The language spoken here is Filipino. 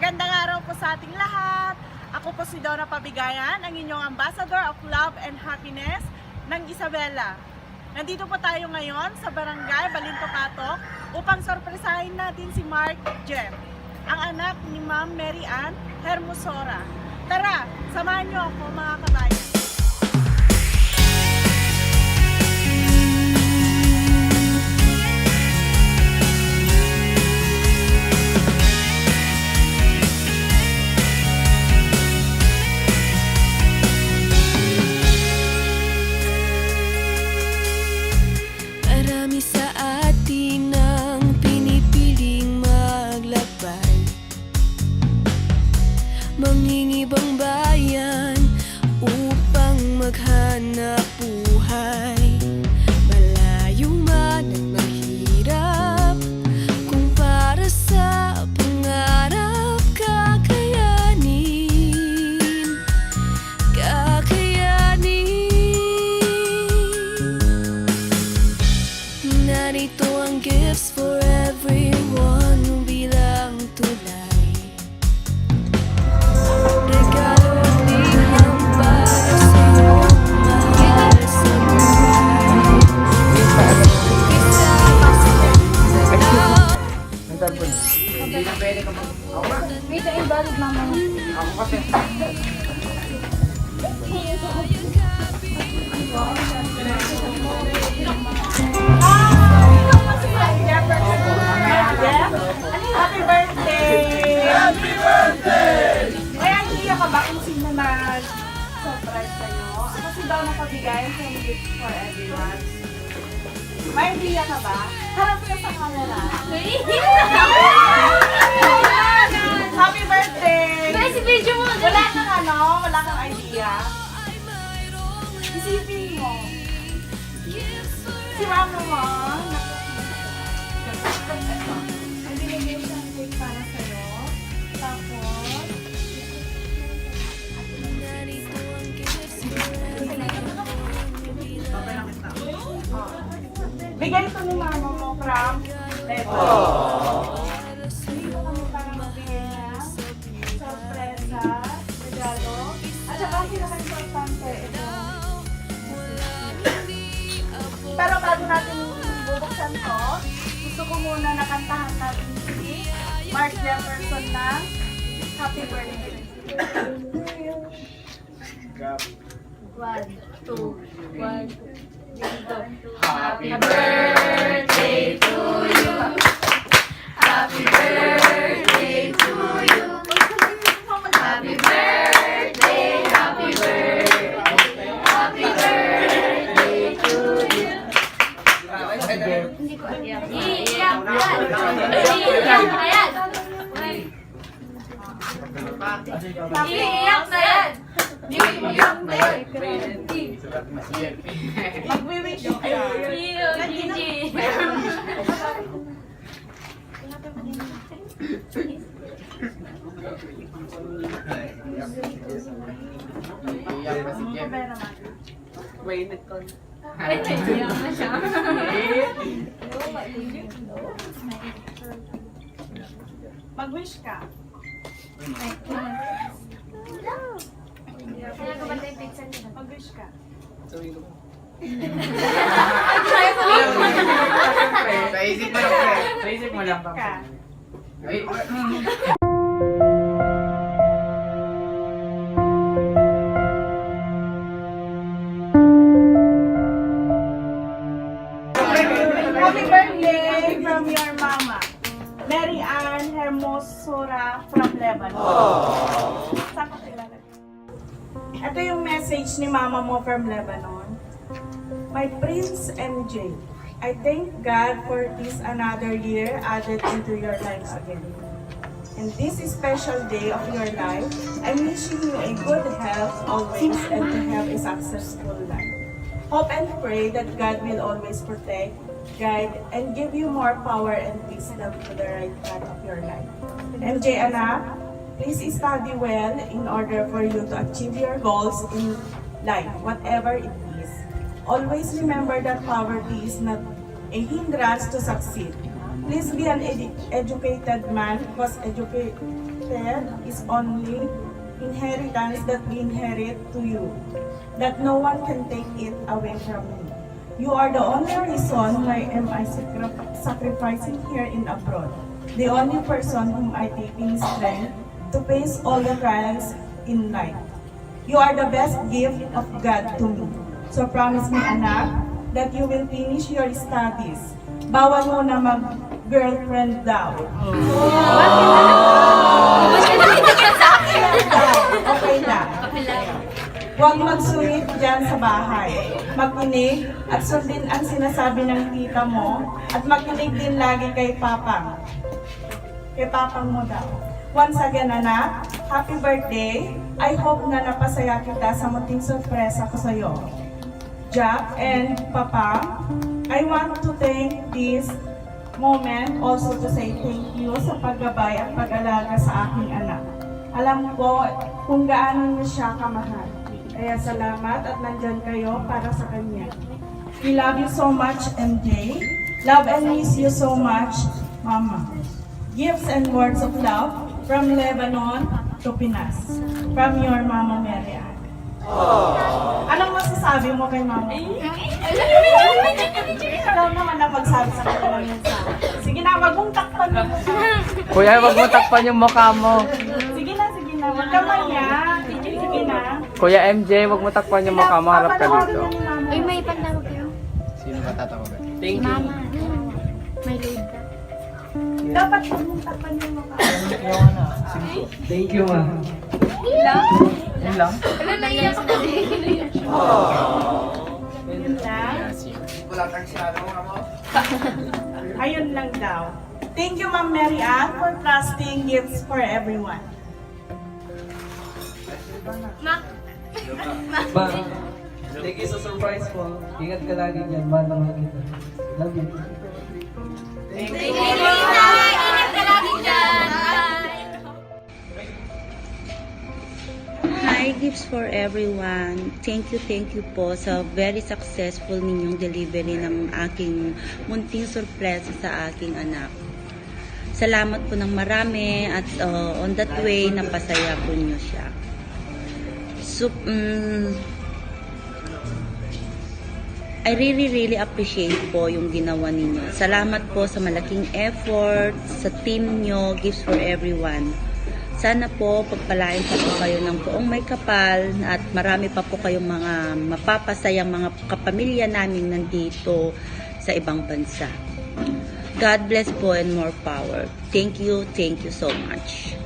Magandang araw po sa ating lahat. Ako po si Donna Pabigayan, ang inyong Ambassador of Love and Happiness ng Isabela. Nandito po tayo ngayon sa Barangay Balintocato upang sorpresahin natin si Mark Jeff, ang anak ni Ma'am Mary Ann Hermosora. Tara, samahan niyo ako mga kabayan. Marami sa atin ang pinipiling maglakbay, mangingibang bayan upang maghanap buhay. Malayo man at mahirap, kung para sa pangarap kakayanin, Narito ang gifts for everyone bilang tulay. Regalo at liham para sa'yo, mahal sa buhay. Kasama sa Hindi na pwede ka mag... Ako ba? Wait, invalid mama. Ako kasi. Happy birthday! Happy birthday! May idea ka ba kung sino nag-surprise sa'yo? Ako si Donna Pabigayan from Gift for Everyone. May idea ka ba? Harap ka sa camera. Happy birthday! Guys, video mo. Wala kang idea. Isipin mo. Si mama mo, ang binigay siyang cake para sa'yo. Tapos, narito ang gifts for everyone bilang bigay ito ni mama mo from Leto. Dito kami para magbigay niya. Sorpresa, regalo. At saka ang pinaka-importante, ito. Pero bago natin bubuksan to, gusto ko muna nakantahan natin si Mark Jefferson ng Happy Birthday. 1, 2, 1, 2. Happy Birthday to you. Happy birthday to you. Happy birthday, happy birthday. Happy birthday to you. Hindi ko alam. Iiyak na yan. Iiyak na yan. Iiyak na yan. Iiyak na yan. Mag-wish ka. Gigi. Iyak na si Jeff. Wait, ito. Ay, iiyak na siya. Mag-wish ka. Kaya ka ba tayo pizza nila? Mag-wish ka. Sa isip mo lang, pre. Sa isip mo lang. Ka. Ay, Happy birthday from your mama, Mary Ann Hermosora from Lebanon. Saan ka kilala? Ito yung message ni mama mo from Lebanon. My Prince MJ, I thank God for this another year added into your lives again. In this special day of your life, I'm wishing you a good health always and to have a successful life. Hope and pray that God will always protect, guide, and give you more power and wisdom to the right path of your life. MJ anak, please study well in order for you to achieve your goals in life, whatever it is. Always remember that poverty is not a hindrance to succeed. Please be an educated man, because gifted is only inheritance that we inherit to you, that no one can take it away from me. You are the only reason why am I sacrificing here in abroad, the only person whom I take in strength to face all the trials in life. You are the best gift of God to me. So promise me, anak, that you will finish your studies. Bawal mo na mag-girlfriend daw. Okay na. Huwag magsulit dyan sa bahay. Magkinig at sundin ang sinasabi ng tita mo at magkinig din lagi kay Papang. Kay Papang mo daw. Once again, anak, happy birthday. I hope na napasaya kita sa munting sorpresa ko sa'yo. Jack and Papa, I want to take this moment also to say thank you sa paggabay at pag-alaga sa aking anak. Alam ko kung gaano niyo siya kamahal. Kaya salamat at nandyan kayo para sa kanya. We love you so much, MJ. Love and miss you so much, Mama. Gifts and words of love from Lebanon to Pinas. From your Mama Mary Ann. Anong masasabi mo kay Mama? Ikaw naman na magsabi sa kanya ng mensahe. Sige na, wag mong takpan mo. Kuya, wag mo takpan yung mukha mo. Sige na, sige na. Wag ka maya. Sige na. Kuya MJ, wag mo takpan yung mukha mo. Harap ka dito. Uy, may pandawag kayo. Sino ba tatawagan? Si Mama. May load ka. Dapat wag mong takpan yung mukha. Thank you, ma. Yun lang? Ano naiyak na din? Yun lang. Ayun lang daw. Thank you, Ma'am Mary Ann, for trusting gifts for everyone. Ma. Ma, thank you sa surprise po. Ingat ka lagi dyan. Mahal naman kita. Love you. Thank you, Inay. Ingat ka lagi dyan. Hi, Gifts for Everyone. Thank you po sa very successful ninyong delivery ng aking munting sorpresa sa aking anak. Salamat po ng marami at on that way, napasaya po niyo siya. So, I really appreciate po yung ginawa ninyo. Salamat po sa malaking effort, sa team nyo, Gifts for Everyone. Sana po pagpalain pa po kayo ng buong may kapal at marami pa po kayong mga mapapasayang mga kapamilya namin nandito sa ibang bansa. God bless po and more power. Thank you so much.